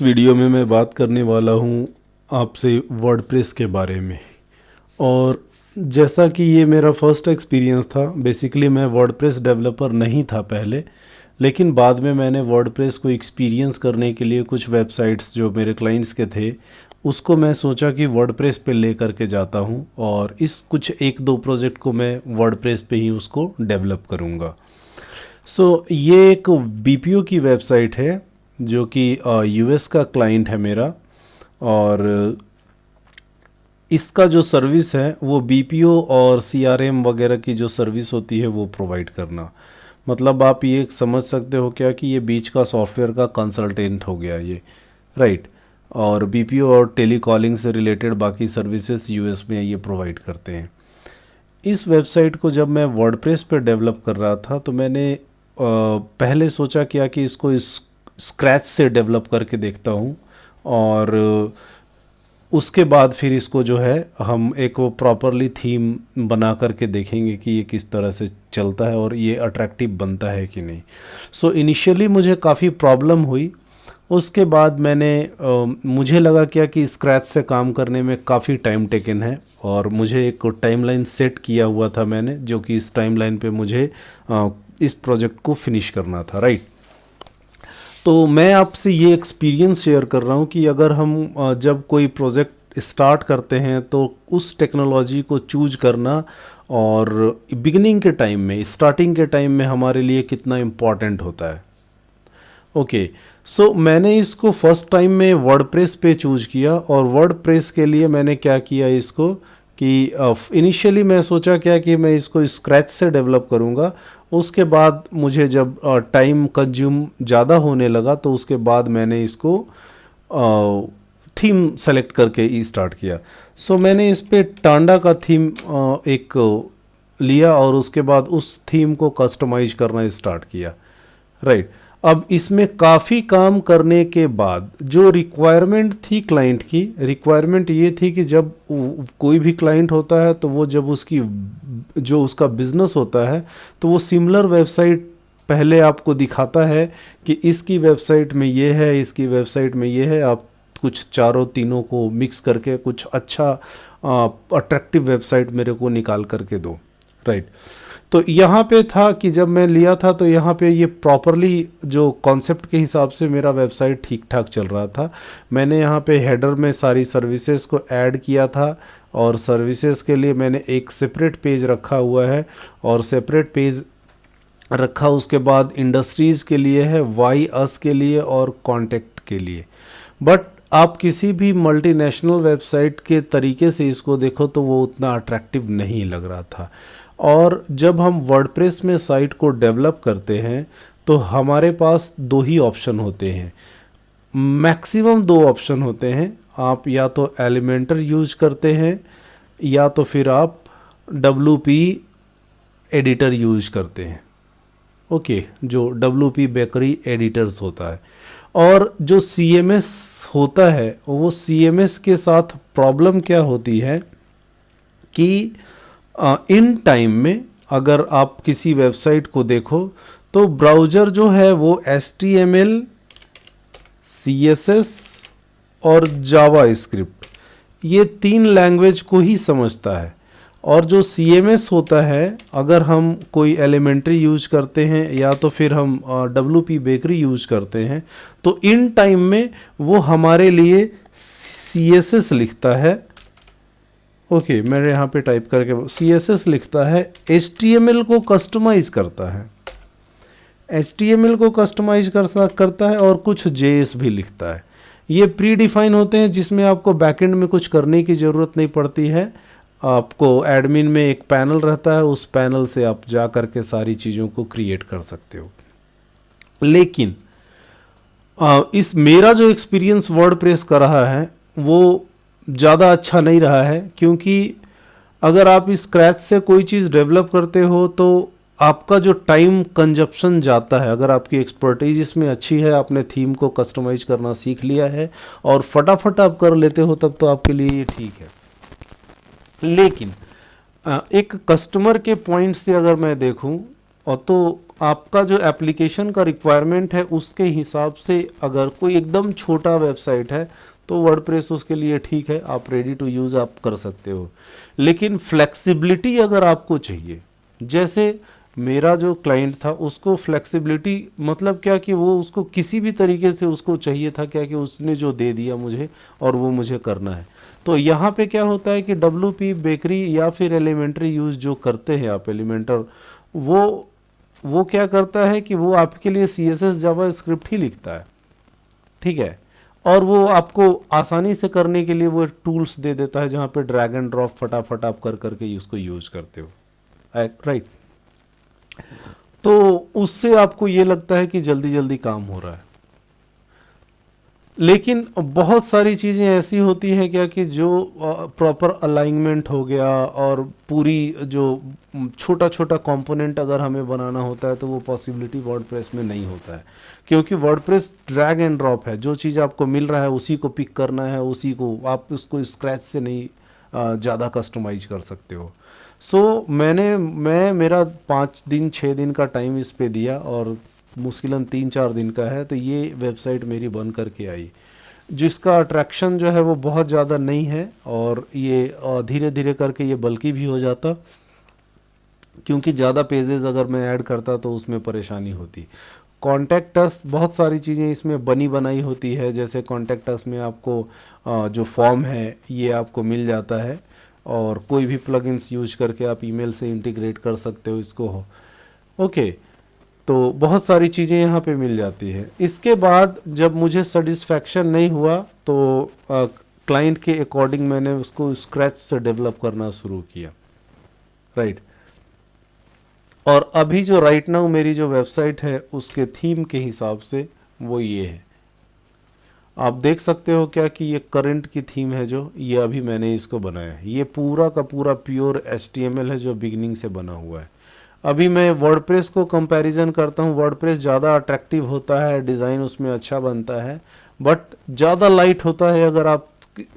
Video में मैं बात करने वाला हूँ आपसे वर्डप्रेस के बारे में। और जैसा कि ये मेरा फर्स्ट एक्सपीरियंस था, बेसिकली मैं वर्डप्रेस डेवलपर नहीं था पहले, लेकिन बाद में मैंने वर्डप्रेस को एक्सपीरियंस करने के लिए कुछ वेबसाइट्स जो मेरे क्लाइंट्स के थे उसको मैं सोचा कि वर्डप्रेस पे ले करके जाता हूँ और इस कुछ एक दो प्रोजेक्ट को मैं वर्डप्रेस पे ही उसको डेवलप करूँगा। ये एक बीपीओ की वेबसाइट है जो कि यूएस का क्लाइंट है मेरा। और इसका जो सर्विस है वो बीपीओ और सीआरएम वगैरह की जो सर्विस होती है वो प्रोवाइड करना। मतलब आप ये समझ सकते हो क्या कि ये बीच का सॉफ्टवेयर का कंसल्टेंट हो गया ये, राइट। और बीपीओ और टेलीकॉलिंग से रिलेटेड बाकी सर्विसेज यूएस में ये प्रोवाइड करते हैं। इस वेबसाइट को जब मैं वर्डप्रेस पे डेवलप कर रहा था तो मैंने पहले सोचा क्या कि इसको स्क्रैच से डेवलप करके देखता हूँ और उसके बाद फिर इसको जो है हम एक वो प्रॉपरली थीम बना करके देखेंगे कि ये किस तरह से चलता है और ये अट्रैक्टिव बनता है कि नहीं। इनिशियली मुझे काफ़ी प्रॉब्लम हुई। उसके बाद मुझे लगा क्या कि स्क्रैच से काम करने में काफ़ी टाइम टेकन है और मुझे एक टाइमलाइन सेट किया हुआ था मैंने, जो कि इस टाइमलाइन पे मुझे इस प्रोजेक्ट को फिनिश करना था, राइट। तो मैं आपसे ये एक्सपीरियंस शेयर कर रहा हूँ कि अगर हम जब कोई प्रोजेक्ट स्टार्ट करते हैं तो उस टेक्नोलॉजी को चूज करना और बिगिनिंग के टाइम में, स्टार्टिंग के टाइम में हमारे लिए कितना इम्पॉर्टेंट होता है। मैंने इसको फर्स्ट टाइम में वर्डप्रेस पे चूज किया और वर्डप्रेस के लिए मैंने क्या किया इसको कि इनिशियली मैं सोचा क्या कि मैं इसको स्क्रैच से डेवलप करूँगा। उसके बाद मुझे जब टाइम कंज्यूम ज़्यादा होने लगा तो उसके बाद मैंने इसको थीम सेलेक्ट करके ही स्टार्ट किया। मैंने इस पे टांडा का थीम एक लिया और उसके बाद उस थीम को कस्टमाइज करना स्टार्ट किया, राइट। अब इसमें काफ़ी काम करने के बाद जो रिक्वायरमेंट थी क्लाइंट की, रिक्वायरमेंट ये थी कि जब कोई भी क्लाइंट होता है तो वो जब जो उसका बिजनेस होता है तो वो सिमिलर वेबसाइट पहले आपको दिखाता है कि इसकी वेबसाइट में ये है, इसकी वेबसाइट में ये है, आप कुछ चारों तीनों को मिक्स करके कुछ अच्छा अट्रैक्टिव वेबसाइट मेरे को निकाल करके दो, राइट। तो यहाँ पे था कि जब मैं लिया था तो यहाँ पे ये प्रॉपरली जो कॉन्सेप्ट के हिसाब से मेरा वेबसाइट ठीक ठाक चल रहा था। मैंने यहाँ पे हेडर में सारी सर्विसेज को ऐड किया था और सर्विसेज के लिए मैंने एक सेपरेट पेज रखा हुआ है और सेपरेट पेज रखा उसके बाद इंडस्ट्रीज़ के लिए है, वाई अस के लिए और कॉन्टैक्ट के लिए। बट आप किसी भी मल्टीनेशनल वेबसाइट के तरीके से इसको देखो तो वो उतना अट्रैक्टिव नहीं लग रहा था। और जब हम वर्डप्रेस में साइट को डेवलप करते हैं तो हमारे पास दो ही ऑप्शन होते हैं, मैक्सिमम दो ऑप्शन होते हैं। आप या तो एलिमेंटर यूज करते हैं या तो फिर आप WP एडिटर यूज करते हैं, जो WP बेकरी एडिटर्स होता है। और जो CMS होता है वो CMS के साथ प्रॉब्लम क्या होती है कि इन टाइम में अगर आप किसी वेबसाइट को देखो तो ब्राउज़र जो है वो HTML, CSS और जावा स्क्रिप्ट ये 3 लैंग्वेज को ही समझता है। और जो CMS होता है, अगर हम कोई एलिमेंट्री यूज करते हैं या तो फिर हम WP बेकरी यूज करते हैं तो इन टाइम में वो हमारे लिए CSS लिखता है। मेरे यहाँ पे टाइप करके CSS लिखता है, HTML को कस्टमाइज करता है, HTML को कस्टमाइज करता है और कुछ JS भी लिखता है। ये प्री डिफाइन होते हैं जिसमें आपको बैकएंड में कुछ करने की ज़रूरत नहीं पड़ती है। आपको एडमिन में एक पैनल रहता है, उस पैनल से आप जा करके सारी चीज़ों को क्रिएट कर सकते हो। लेकिन इस मेरा जो एक्सपीरियंस वर्डप्रेस का रहा है वो ज़्यादा अच्छा नहीं रहा है, क्योंकि अगर आप इस स्क्रैच से कोई चीज़ डेवलप करते हो तो आपका जो टाइम कंजप्शन जाता है, अगर आपकी एक्सपर्टीज इसमें अच्छी है, आपने थीम को कस्टमाइज करना सीख लिया है और फटाफट आप कर लेते हो, तब तो आपके लिए ये ठीक है। लेकिन एक कस्टमर के पॉइंट से अगर मैं देखूं और तो आपका जो एप्लीकेशन का रिक्वायरमेंट है उसके हिसाब से अगर कोई एकदम छोटा वेबसाइट है तो वर्डप्रेस उसके लिए ठीक है, आप रेडी टू यूज़ आप कर सकते हो। लेकिन फ्लेक्सिबिलिटी अगर आपको चाहिए, जैसे मेरा जो क्लाइंट था उसको फ्लेक्सिबिलिटी मतलब क्या कि वो उसको किसी भी तरीके से उसको चाहिए था क्या कि उसने जो दे दिया मुझे और वो मुझे करना है। तो यहाँ पे क्या होता है कि WP बेकरी या फिर एलिमेंट्री यूज़ जो करते हैं आप एलिमेंटर, वो क्या करता है कि वो आपके लिए CSS जावा स्क्रिप्ट ही लिखता है, ठीक है, और वो आपको आसानी से करने के लिए वो टूल्स दे देता है जहाँ पे ड्रैग एंड ड्रॉप फटाफट आप कर करके उसको यूज करते हो, राइट। तो उससे आपको ये लगता है कि जल्दी जल्दी काम हो रहा है। लेकिन बहुत सारी चीज़ें ऐसी होती हैं क्या कि जो प्रॉपर अलाइनमेंट हो गया और पूरी जो छोटा छोटा कंपोनेंट अगर हमें बनाना होता है तो वो पॉसिबिलिटी वर्डप्रेस में नहीं होता है, क्योंकि वर्डप्रेस ड्रैग एंड ड्रॉप है, जो चीज़ आपको मिल रहा है उसी को पिक करना है, उसी को आप उसको स्क्रैच से नहीं ज़्यादा कस्टमाइज कर सकते हो। सो मैं मेरा 5 दिन 6 दिन का टाइम इस पे दिया और मुश्किलन 3-4 दिन का है तो ये वेबसाइट मेरी बन करके आई, जिसका अट्रैक्शन जो है वो बहुत ज़्यादा नहीं है और ये धीरे धीरे करके ये बल्कि भी हो जाता, क्योंकि ज़्यादा पेजेस अगर मैं ऐड करता तो उसमें परेशानी होती। कॉन्टैक्ट अस बहुत सारी चीज़ें इसमें बनी बनाई होती है, जैसे कॉन्टैक्ट अस में आपको जो फॉर्म है ये आपको मिल जाता है और कोई भी प्लगइन्स यूज करके आप ईमेल से इंटीग्रेट कर सकते हो इसको, ओके। तो बहुत सारी चीज़ें यहाँ पे मिल जाती है। इसके बाद जब मुझे सेटिस्फैक्शन नहीं हुआ तो क्लाइंट के अकॉर्डिंग मैंने उसको स्क्रैच से डेवलप करना शुरू किया, राइट। और अभी जो राइट नाउ मेरी जो वेबसाइट है उसके थीम के हिसाब से वो ये है, आप देख सकते हो क्या कि ये करंट की थीम है, जो ये अभी मैंने इसको बनाया है, ये पूरा का पूरा प्योर HTML है जो बिगिनिंग से बना हुआ है। अभी मैं वर्डप्रेस को कंपैरिजन करता हूँ, वर्डप्रेस ज़्यादा अट्रैक्टिव होता है, डिज़ाइन उसमें अच्छा बनता है, बट ज़्यादा लाइट होता है अगर आप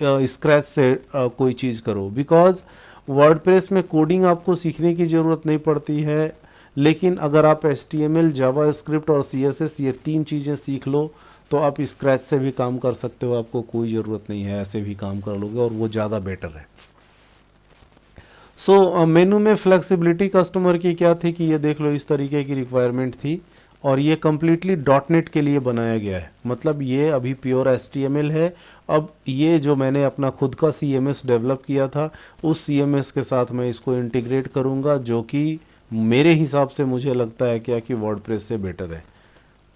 स्क्रैच से कोई चीज़ करो, बिकॉज वर्डप्रेस में कोडिंग आपको सीखने की ज़रूरत नहीं पड़ती है। लेकिन अगर आप HTML जावास्क्रिप्ट और CSS ये 3 चीज़ें सीख लो तो आप स्क्रैच से भी काम कर सकते हो, आपको कोई ज़रूरत नहीं है, ऐसे भी काम कर लोगे और वो ज़्यादा बेटर है। सो मेनू में फ्लेक्सिबिलिटी कस्टमर की क्या थी कि ये देख लो इस तरीके की रिक्वायरमेंट थी और ये कम्प्लीटली .NET के लिए बनाया गया है, मतलब ये अभी प्योर HTML है। अब ये जो मैंने अपना खुद का CMS डेवलप किया था उस CMS के साथ मैं इसको इंटीग्रेट करूँगा, जो कि मेरे हिसाब से मुझे लगता है क्या कि वर्डप्रेस से बेटर है,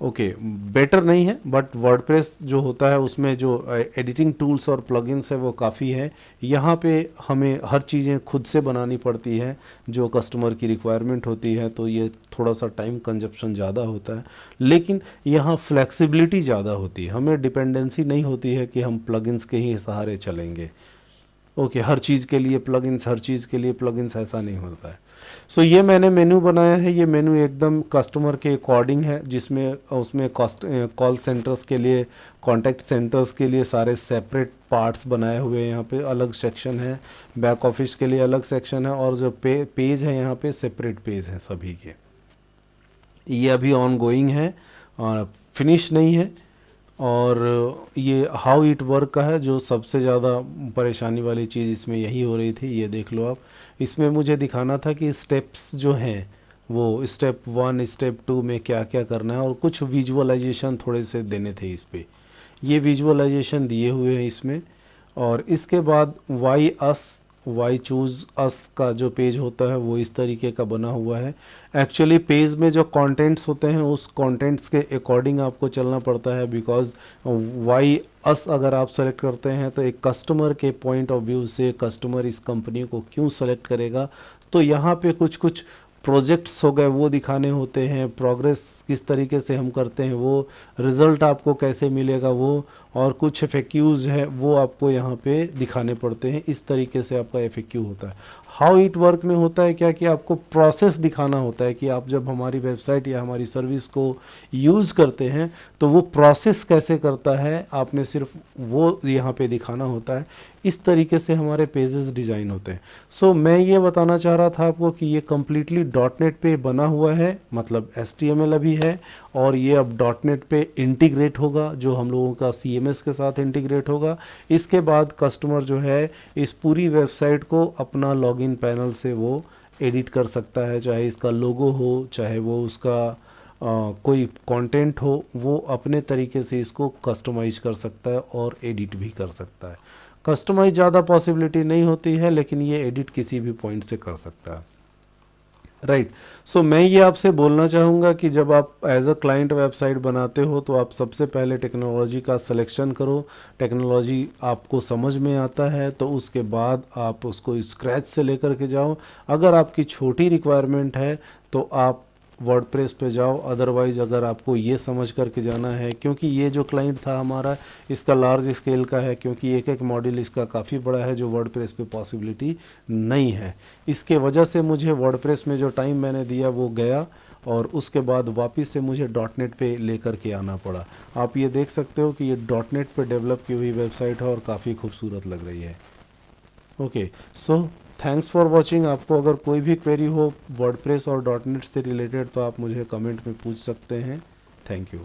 ओके। बेटर नहीं है बट वर्डप्रेस जो होता है उसमें जो एडिटिंग टूल्स और प्लगइन्स है वो काफ़ी है। यहाँ पे हमें हर चीज़ें खुद से बनानी पड़ती है जो कस्टमर की रिक्वायरमेंट होती है, तो ये थोड़ा सा टाइम कंजप्शन ज़्यादा होता है, लेकिन यहाँ फ्लेक्सिबिलिटी ज़्यादा होती है, हमें डिपेंडेंसी नहीं होती है कि हम प्लगइन्स के ही सहारे चलेंगे, ओके। हर चीज़ के लिए प्लगइन्स, हर चीज़ के लिए प्लगइन्स, ऐसा नहीं होता है। सो ये मैंने मेनू बनाया है, ये मेनू एकदम कस्टमर के अकॉर्डिंग है, जिसमें उसमें कॉल सेंटर्स के लिए, कॉन्टैक्ट सेंटर्स के लिए सारे सेपरेट पार्ट्स बनाए हुए हैं, यहाँ पे अलग सेक्शन है, बैक ऑफिस के लिए अलग सेक्शन है और जो पेज है यहाँ पे सेपरेट पेज हैं सभी के। ये अभी ऑन गोइंग है और फिनिश नहीं है। और ये हाउ इट वर्क का है, जो सबसे ज़्यादा परेशानी वाली चीज़ इसमें यही हो रही थी, ये देख लो आप। इसमें मुझे दिखाना था कि स्टेप्स जो हैं वो स्टेप 1 स्टेप 2 में क्या क्या करना है और कुछ विजुअलाइजेशन थोड़े से देने थे इस पे, ये विजुअलाइजेशन दिए हुए हैं इसमें। और इसके बाद वाई चूज़ अस का जो पेज होता है वो इस तरीके का बना हुआ है। एक्चुअली पेज में जो कंटेंट्स होते हैं उस कंटेंट्स के अकॉर्डिंग आपको चलना पड़ता है, बिकॉज वाई अस अगर आप सेलेक्ट करते हैं तो एक कस्टमर के पॉइंट ऑफ व्यू से कस्टमर इस कंपनी को क्यों सेलेक्ट करेगा, तो यहाँ पे कुछ कुछ प्रोजेक्ट्स हो गए वो दिखाने होते हैं, प्रोग्रेस किस तरीके से हम करते हैं वो, रिज़ल्ट आपको कैसे मिलेगा वो, और कुछ FAQs है वो आपको यहाँ पे दिखाने पड़ते हैं। इस तरीके से आपका FAQ होता है। हाउ इट वर्क में होता है क्या कि आपको प्रोसेस दिखाना होता है कि आप जब हमारी वेबसाइट या हमारी सर्विस को यूज़ करते हैं तो वो प्रोसेस कैसे करता है, आपने सिर्फ वो यहाँ पे दिखाना होता है। इस तरीके से हमारे पेजेस डिज़ाइन होते हैं। सो मैं ये बताना चाह रहा था आपको कि ये कम्प्लीटली .NET पे बना हुआ है, मतलब HTML अभी है, और ये अब .NET पे इंटीग्रेट होगा, जो हम लोगों का CMS के साथ इंटीग्रेट होगा। इसके बाद कस्टमर जो है इस पूरी वेबसाइट को अपना लॉगिन पैनल से वो एडिट कर सकता है, चाहे इसका लोगो हो, चाहे वो उसका कोई कंटेंट हो, वो अपने तरीके से इसको कस्टमाइज कर सकता है और एडिट भी कर सकता है। कस्टमाइज ज़्यादा पॉसिबिलिटी नहीं होती है, लेकिन ये एडिट किसी भी पॉइंट से कर सकता है। राइट। सो मैं ये आपसे बोलना चाहूँगा कि जब आप एज अ क्लाइंट वेबसाइट बनाते हो तो आप सबसे पहले टेक्नोलॉजी का सिलेक्शन करो। टेक्नोलॉजी आपको समझ में आता है तो उसके बाद आप उसको स्क्रैच से लेकर के जाओ। अगर आपकी छोटी रिक्वायरमेंट है तो आप वर्डप्रेस पे जाओ, अदरवाइज़ अगर आपको ये समझ करके जाना है, क्योंकि ये जो क्लाइंट था हमारा इसका लार्ज स्केल का है, क्योंकि एक एक मॉड्यूल इसका काफ़ी बड़ा है जो वर्डप्रेस पे पॉसिबिलिटी नहीं है। इसके वजह से मुझे वर्डप्रेस में जो टाइम मैंने दिया वो गया, और उसके बाद वापस से मुझे .NET पे लेकर के आना पड़ा। आप ये देख सकते हो कि ये .NET पे डेवलप की हुई वेबसाइट है और काफ़ी खूबसूरत लग रही है। Okay, so thanks for watching. आपको अगर कोई भी क्वेरी हो वर्डप्रेस और .NET से रिलेटेड तो आप मुझे कमेंट में पूछ सकते हैं। Thank you.